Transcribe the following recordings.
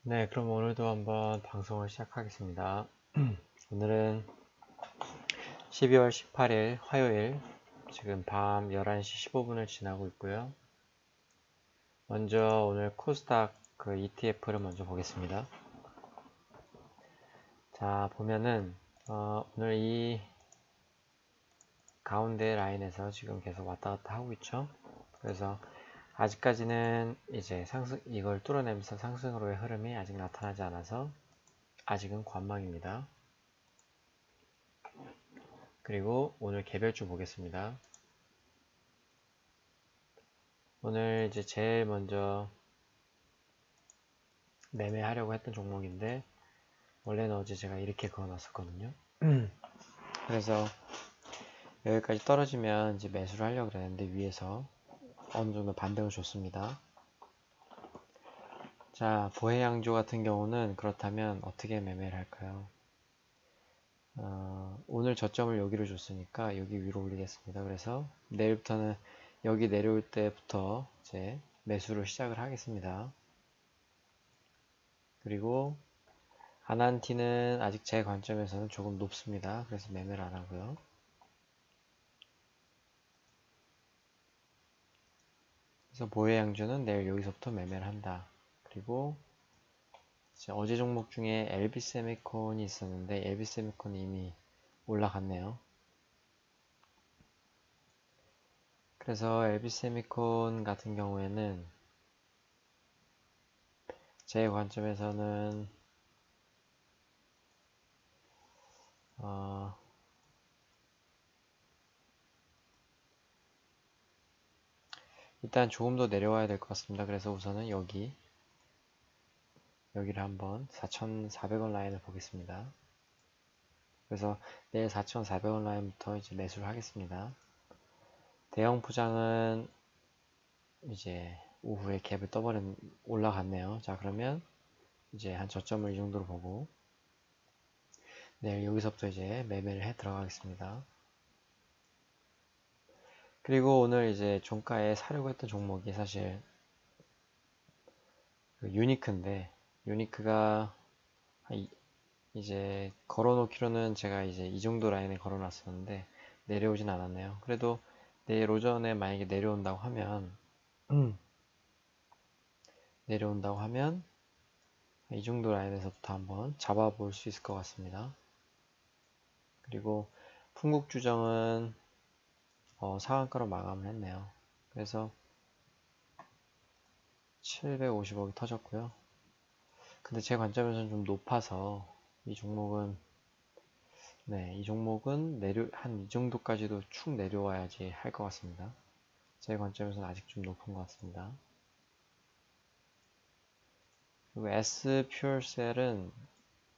네, 그럼 오늘도 한번 방송을 시작하겠습니다. 오늘은 12월 18일 화요일, 지금 밤 11시 15분을 지나고 있고요. 먼저 오늘 코스닥 그 ETF를 먼저 보겠습니다. 자, 보면은 오늘 이 가운데 라인에서 지금 계속 왔다 갔다 하고 있죠. 그래서 아직까지는 이제 이걸 뚫어내면서 상승으로의 흐름이 아직 나타나지 않아서 아직은 관망입니다. 그리고 오늘 개별주 보겠습니다. 오늘 이제 제일 먼저 매매하려고 했던 종목인데 원래는 어제 제가 이렇게 그어놨었거든요. 그래서 여기까지 떨어지면 이제 매수를 하려고 그랬는데 위에서 어느 정도 반등을 줬습니다. 자, 보해양조 같은 경우는 그렇다면 어떻게 매매를 할까요? 오늘 저점을 여기로 줬으니까 여기 위로 올리겠습니다. 그래서 내일부터는 여기 내려올 때부터 이제 매수를 시작을 하겠습니다. 그리고 아난티는 아직 제 관점에서는 조금 높습니다. 그래서 매매를 안 하고요. 그래서 보해양조는 내일 여기서부터 매매를 한다. 그리고 어제 종목 중에 LB세미콘이 있었는데 LB세미콘이 이미 올라갔네요. 그래서 LB세미콘 같은 경우에는 제 관점에서는 일단 조금 더 내려와야 될 것 같습니다. 그래서 우선은 여기를 한번 4,400원 라인을 보겠습니다. 그래서 내일 4,400원 라인부터 이제 매수를 하겠습니다. 대형 포장은 이제 오후에 갭을 떠버린 올라갔네요. 자, 그러면 이제 한 저점을 이 정도로 보고 내일 여기서부터 이제 매매를 해 들어가겠습니다. 그리고 오늘 이제 종가에 사려고 했던 종목이 사실 그 유니크인데 유니크가 이제 걸어놓기로는 제가 이제 이 정도 라인에 걸어놨었는데 내려오진 않았네요. 그래도 내일 오전에 만약에 내려온다고 하면 이 정도 라인에서부터 한번 잡아볼 수 있을 것 같습니다. 그리고 풍국주정은 상한가로 마감을 했네요. 그래서 750억이 터졌고요. 근데 제 관점에서는 좀 높아서 이 종목은 이 종목은 한 이 정도까지도 축 내려와야지 할 것 같습니다. 제 관점에서는 아직 좀 높은 것 같습니다. 그리고 S 퓨얼셀은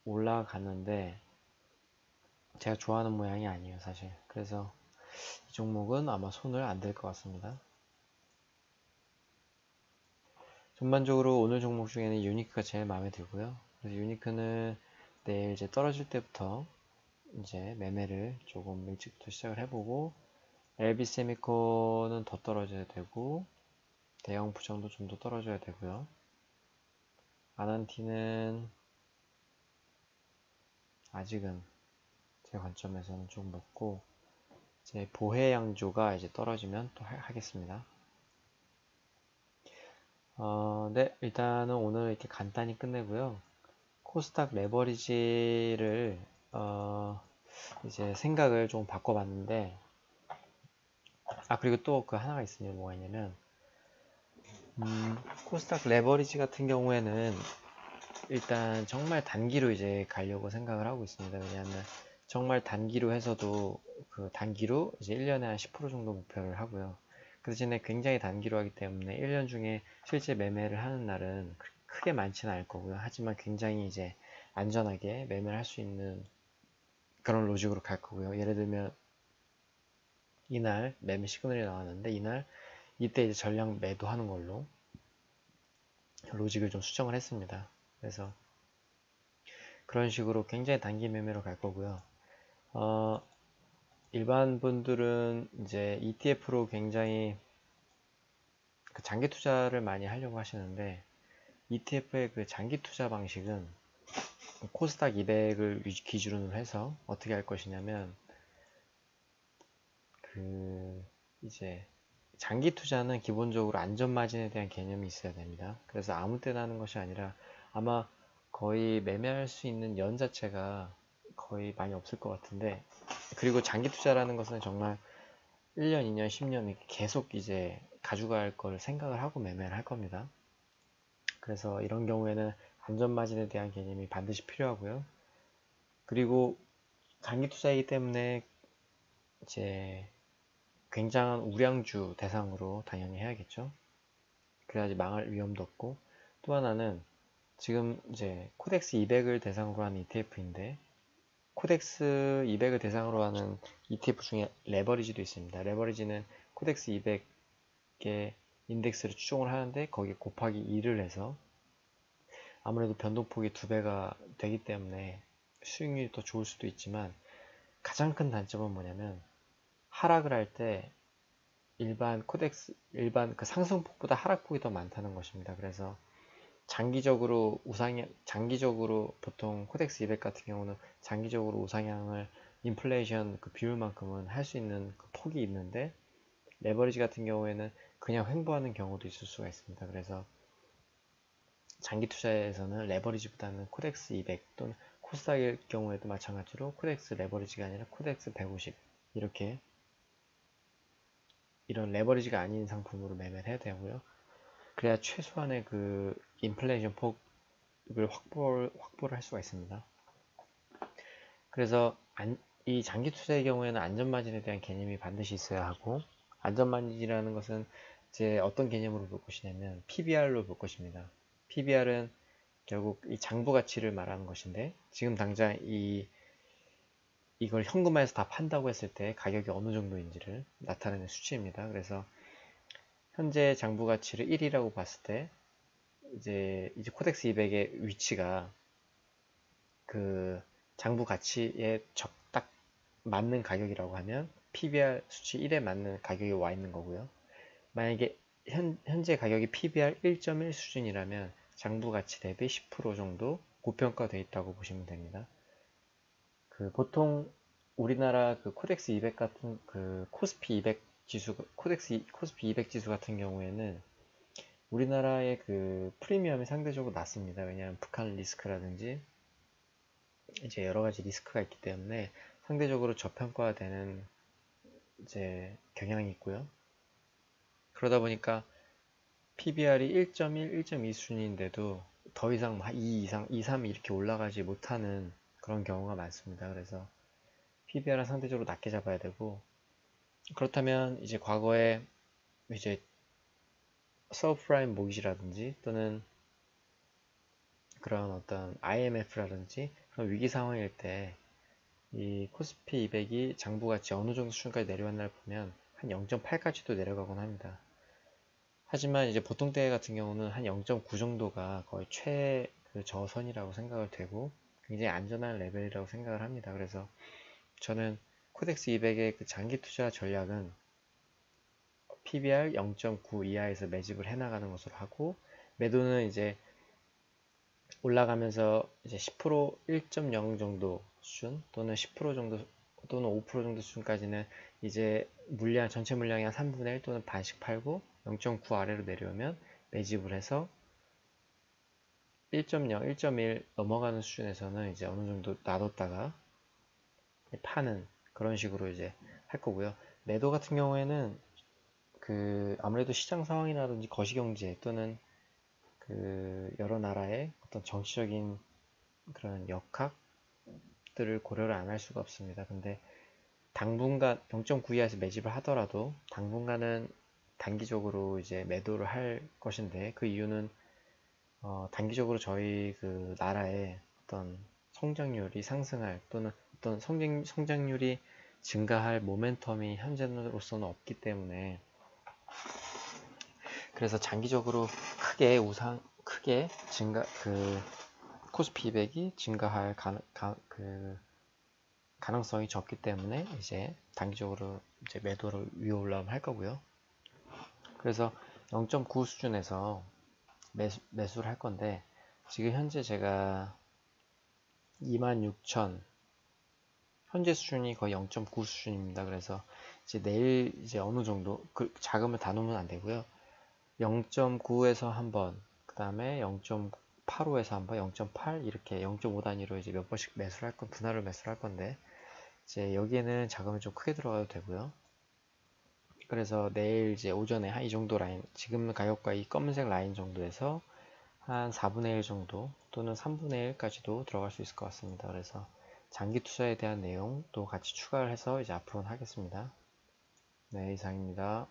올라갔는데 제가 좋아하는 모양이 아니에요, 사실. 그래서 이 종목은 아마 손을 안 댈 것 같습니다. 전반적으로 오늘 종목 중에는 유니크가 제일 마음에 들고요. 그래서 유니크는 내일 이제 떨어질 때부터 이제 매매를 조금 일찍부터 시작을 해보고 LB세미콘은 더 떨어져야 되고 대형 부정도 좀 더 떨어져야 되고요. 아난티는 아직은 제 관점에서는 좀 높고 제 보해양조가 이제 떨어지면 또 하겠습니다. 네, 일단은 오늘 이렇게 간단히 끝내고요. 코스닥 레버리지를 이제 생각을 좀 바꿔봤는데 그리고 또 그 하나가 있습니다. 뭐가 있냐면 코스닥 레버리지 같은 경우에는 일단 정말 단기로 이제 가려고 생각을 하고 있습니다. 왜냐하면 정말 단기로 해서도 그 단기로 이제 1년에 한 10% 정도 목표를 하고요. 그 대신에 굉장히 단기로 하기 때문에 1년 중에 실제 매매를 하는 날은 크게 많지는 않을 거고요. 하지만 굉장히 이제 안전하게 매매를 할 수 있는 그런 로직으로 갈 거고요. 예를 들면 이날 매매 시그널이 나왔는데 이때 이제 전량 매도하는 걸로 로직을 좀 수정을 했습니다. 그래서 그런 식으로 굉장히 단기 매매로 갈 거고요. 일반 분들은 이제 ETF로 굉장히 그 장기 투자를 많이 하려고 하시는데 ETF의 그 장기 투자 방식은 코스닥 200을 기준으로 해서 어떻게 할 것이냐면, 이제 장기 투자는 기본적으로 안전 마진에 대한 개념이 있어야 됩니다. 그래서 아무 때나 하는 것이 아니라 아마 거의 매매할 수 있는 연 자체가 거의 많이 없을 것 같은데, 그리고 장기 투자라는 것은 정말 1년, 2년, 10년 계속 이제 가져갈 걸 생각을 하고 매매를 할 겁니다. 그래서 이런 경우에는 안전 마진에 대한 개념이 반드시 필요하고요. 그리고 장기 투자이기 때문에 이제 굉장한 우량주 대상으로 당연히 해야겠죠. 그래야지 망할 위험도 없고, 또 하나는 지금 이제 코덱스 200을 대상으로 하는 ETF인데, 코덱스 200을 대상으로 하는 ETF 중에 레버리지도 있습니다. 레버리지는 코덱스 200의 인덱스를 추종을 하는데 거기에 곱하기 2를 해서 아무래도 변동폭이 2배가 되기 때문에 수익률이 더 좋을 수도 있지만, 가장 큰 단점은 뭐냐면 하락을 할 때 일반 그 상승폭보다 하락폭이 더 많다는 것입니다. 그래서 장기적으로 보통 코덱스 200 같은 경우는 장기적으로 우상향을 인플레이션 그 비율만큼은 할 수 있는 그 폭이 있는데, 레버리지 같은 경우에는 그냥 횡보하는 경우도 있을 수가 있습니다. 그래서 장기 투자에서는 레버리지보다는 코덱스 200 또는 코스닥일 경우에도 마찬가지로 코덱스 레버리지가 아니라 코덱스 150 이렇게 이런 레버리지가 아닌 상품으로 매매를 해야 되고요. 그래야 최소한의 그 인플레이션 폭을 확보를 할 수가 있습니다. 그래서 이 장기 투자의 경우에는 안전마진에 대한 개념이 반드시 있어야 하고, 안전마진이라는 것은 이제 어떤 개념으로 볼 것이냐면 PBR로 볼 것입니다. PBR은 결국 이 장부 가치를 말하는 것인데, 지금 당장 이걸 현금화해서 다 판다고 했을 때 가격이 어느 정도인지를 나타내는 수치입니다. 그래서 현재 장부 가치를 1이라고 봤을 때 이제 코덱스 200의 위치가 그 장부 가치에 딱 맞는 가격이라고 하면 PBR 수치 1에 맞는 가격이 와 있는 거고요. 만약에 현재 가격이 PBR 1.1 수준이라면 장부 가치 대비 10% 정도 고평가되어 있다고 보시면 됩니다. 그 보통 우리나라 그 코덱스 200 같은 그 코스피 200 지수, 코스피 200 지수 같은 경우에는 우리나라의 그 프리미엄이 상대적으로 낮습니다. 왜냐하면 북한 리스크라든지 이제 여러 가지 리스크가 있기 때문에 상대적으로 저평가되는 이제 경향이 있고요. 그러다 보니까 PBR이 1.1, 1.2 수준인데도 더 이상 2 이상, 2, 3 이렇게 올라가지 못하는 그런 경우가 많습니다. 그래서 PBR은 상대적으로 낮게 잡아야 되고, 그렇다면 이제 과거에 이제 서브프라임 모기지라든지 또는 그런 어떤 IMF라든지 그런 위기 상황일 때 이 코스피 200이 장부 가치 어느 정도 수준까지 내려왔나를 보면 한 0.8까지도 내려가곤 합니다. 하지만 이제 보통 때 같은 경우는 한 0.9 정도가 거의 저선이라고 생각을 되고 굉장히 안전한 레벨이라고 생각을 합니다. 그래서 저는 코덱스 200의 그 장기 투자 전략은 PBR 0.9 이하에서 매집을 해나가는 것으로 하고, 매도는 이제 올라가면서 이제 10% 1.0 정도 수준 또는 10% 정도 또는 5% 정도 수준까지는 이제 전체 물량의 한 3분의 1 또는 반씩 팔고 0.9 아래로 내려오면 매집을 해서 1.0, 1.1 넘어가는 수준에서는 이제 어느 정도 놔뒀다가 파는 그런 식으로 이제 할 거고요. 매도 같은 경우에는 그 아무래도 시장 상황이라든지 거시경제 또는 그 여러 나라의 어떤 정치적인 그런 역학들을 고려를 안 할 수가 없습니다. 근데 당분간 0.9 이하에서 매집을 하더라도 당분간은 단기적으로 이제 매도를 할 것인데, 그 이유는 단기적으로 저희 그 나라의 어떤 성장률이 상승할 또는 어떤 성장률이 증가할 모멘텀이 현재로서는 없기 때문에, 그래서 장기적으로 크게 코스피 200이 증가할 가능성이 적기 때문에 이제 단기적으로 이제 매도를 위로 올라오면 할 거고요. 그래서 0.9 수준에서 매수를 할 건데, 지금 현재 제가 26,000 현재 수준이 거의 0.9 수준입니다. 그래서 이제 내일 이제 어느 정도 자금을 다 놓으면 안 되고요. 0.9에서 한번, 그 다음에 0.85에서 한번, 0.8 이렇게 0.5 단위로 이제 몇 번씩 매수를 할 분할을 매수를 할 건데, 이제 여기에는 자금이 좀 크게 들어가도 되고요. 그래서 내일 이제 오전에 한 이 정도 라인, 지금 가격과 이 검은색 라인 정도에서 한 4분의 1 정도 또는 3분의 1까지도 들어갈 수 있을 것 같습니다. 그래서 장기 투자에 대한 내용도 같이 추가를 해서 이제 앞으로는 하겠습니다. 네, 이상입니다.